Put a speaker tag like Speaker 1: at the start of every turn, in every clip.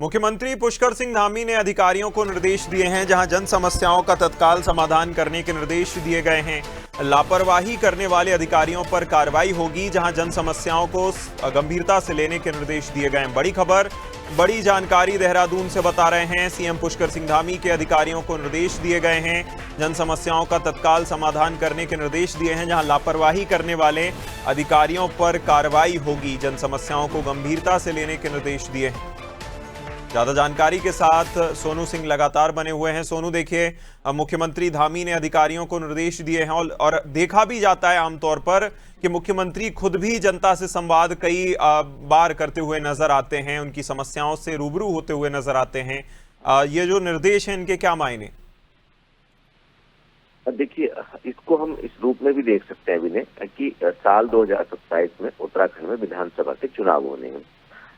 Speaker 1: मुख्यमंत्री पुष्कर सिंह धामी ने अधिकारियों को निर्देश दिए हैं, जहां जन समस्याओं का तत्काल समाधान करने के निर्देश दिए गए हैं। लापरवाही करने वाले अधिकारियों पर कार्रवाई होगी, जहां जन समस्याओं को गंभीरता से लेने के निर्देश दिए गए हैं। बड़ी खबर, बड़ी जानकारी देहरादून से बता रहे हैं। सीएम पुष्कर सिंह धामी के अधिकारियों को निर्देश दिए गए हैं, जन समस्याओं का तत्काल समाधान करने के निर्देश दिए हैं, जहां लापरवाही करने वाले अधिकारियों पर कार्रवाई होगी, जन समस्याओं को गंभीरता से लेने के निर्देश दिए हैं। ज्यादा जानकारी के साथ सोनू सिंह लगातार बने हुए हैं। सोनू, देखिए, मुख्यमंत्री धामी ने अधिकारियों को निर्देश दिए हैं और देखा भी जाता है आमतौर पर कि मुख्यमंत्री खुद भी जनता से संवाद कई बार करते हुए नजर आते हैं, उनकी समस्याओं से रूबरू होते हुए नजर आते हैं। ये जो निर्देश हैं, इनके क्या मायने?
Speaker 2: देखिए, इसको हम इस रूप में भी देख सकते हैं विनय कि साल 2027 में उत्तराखंड में विधानसभा के चुनाव होने हैं।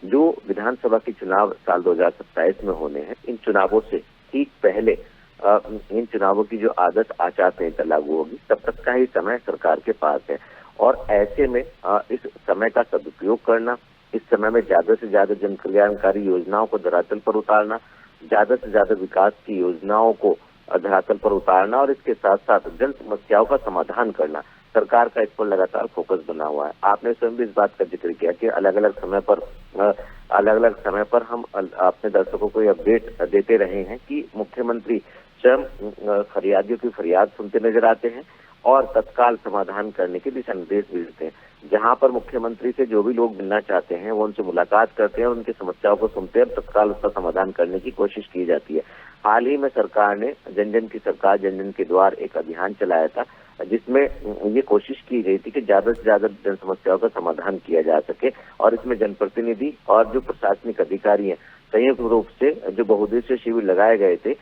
Speaker 2: जो विधानसभा के चुनाव साल 2027 में होने हैं, इन चुनावों से ठीक पहले इन चुनावों की जो आदर्श आचार संहिता लागू होगी, तब तक का ही समय सरकार के पास है। और ऐसे में इस समय का सदुपयोग करना, इस समय में ज्यादा से ज्यादा जन कल्याणकारी योजनाओं को धरातल पर उतारना, ज्यादा से ज्यादा विकास की योजनाओं को धरातल पर उतारना और इसके साथ साथ जन समस्याओं का समाधान करना, सरकार का इस पर लगातार फोकस बना हुआ है। आपने स्वयं भी इस बात का जिक्र किया कि अलग अलग समय पर हम अपने दर्शकों को ये अपडेट देते रहे हैं कि मुख्यमंत्री स्वयं फरियादियों की फरियाद सुनते नजर आते हैं और तत्काल समाधान करने के दिशा निर्देश भी देते हैं। जहां पर मुख्यमंत्री से जो भी लोग मिलना चाहते हैं वो उनसे मुलाकात करते हैं और उनकी समस्याओं को सुनते हैं, तत्काल उसका समाधान करने की कोशिश की जाती है। हाल ही में सरकार ने जन जन की सरकार जन जन के द्वार एक अभियान चलाया था, जिसमें ये कोशिश की गई थी कि ज्यादा से ज्यादा जन समस्याओं का समाधान किया जा सके और इसमें जनप्रतिनिधि और जो प्रशासनिक अधिकारी हैं संयुक्त रूप से जो बहुउद्देशीय शिविर लगाए गए थे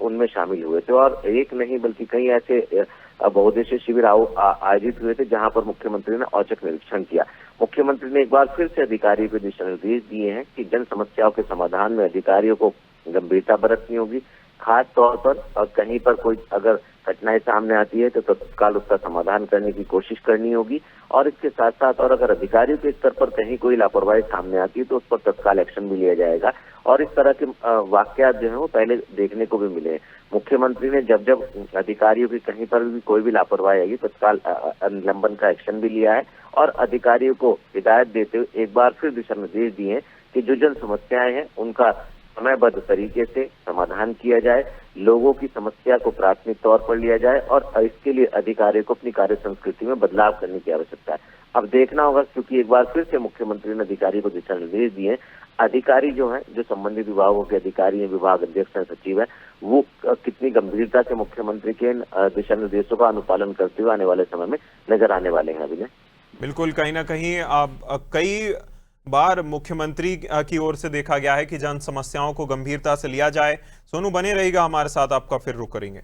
Speaker 2: उनमें शामिल हुए थे। और एक नहीं बल्कि कई ऐसे बहुउद्देशीय शिविर आयोजित हुए थे जहां पर मुख्यमंत्री ने औचक निरीक्षण किया। मुख्यमंत्री ने एक बार फिर से अधिकारियों को दिशा निर्देश दिए हैं कि जन समस्याओं के समाधान में अधिकारियों को गंभीरता बरतनी होगी। खास तौर पर कहीं पर कोई अगर घटनाएं सामने आती है तो तत्काल उसका समाधान करने की कोशिश करनी होगी और इसके साथ साथ और अगर अधिकारियों के स्तर पर कहीं कोई लापरवाही सामने आती है तो उस पर तत्काल एक्शन भी लिया जाएगा। और इस तरह के वाकयात जो है वो पहले देखने को भी मिले। मुख्यमंत्री ने जब जब अधिकारियों की कहीं पर भी कोई भी लापरवाही आई तत्काल निलंबन का एक्शन भी लिया है और अधिकारियों को हिदायत देते हुए एक बार फिर दिशा निर्देश दिए हैं कि जो जन समस्याएं हैं उनका समयबद्ध तरीके से समाधान किया जाए, लोगों की समस्या को प्राथमिक तौर पर लिया जाए और इसके लिए अधिकारियों को अपनी कार्य संस्कृति में बदलाव करने की आवश्यकता है। अब देखना होगा, क्योंकि एक बार फिर से मुख्यमंत्री ने अधिकारियों को दिशा निर्देश दिए। अधिकारी जो हैं, जो संबंधित विभागों के अधिकारी हैं, विभाग अध्यक्ष हैं, सचिव हैं, वो कितनी गंभीरता से मुख्यमंत्री के दिशा निर्देशों का अनुपालन करते हुए आने वाले समय में नजर आने वाले हैं। अभी
Speaker 1: बिल्कुल, कहीं ना कहीं कई बार मुख्यमंत्री की ओर से देखा गया है कि जन समस्याओं को गंभीरता से लिया जाए। सोनू, बने रहिएगा हमारे साथ, आपका फिर रुख करेंगे।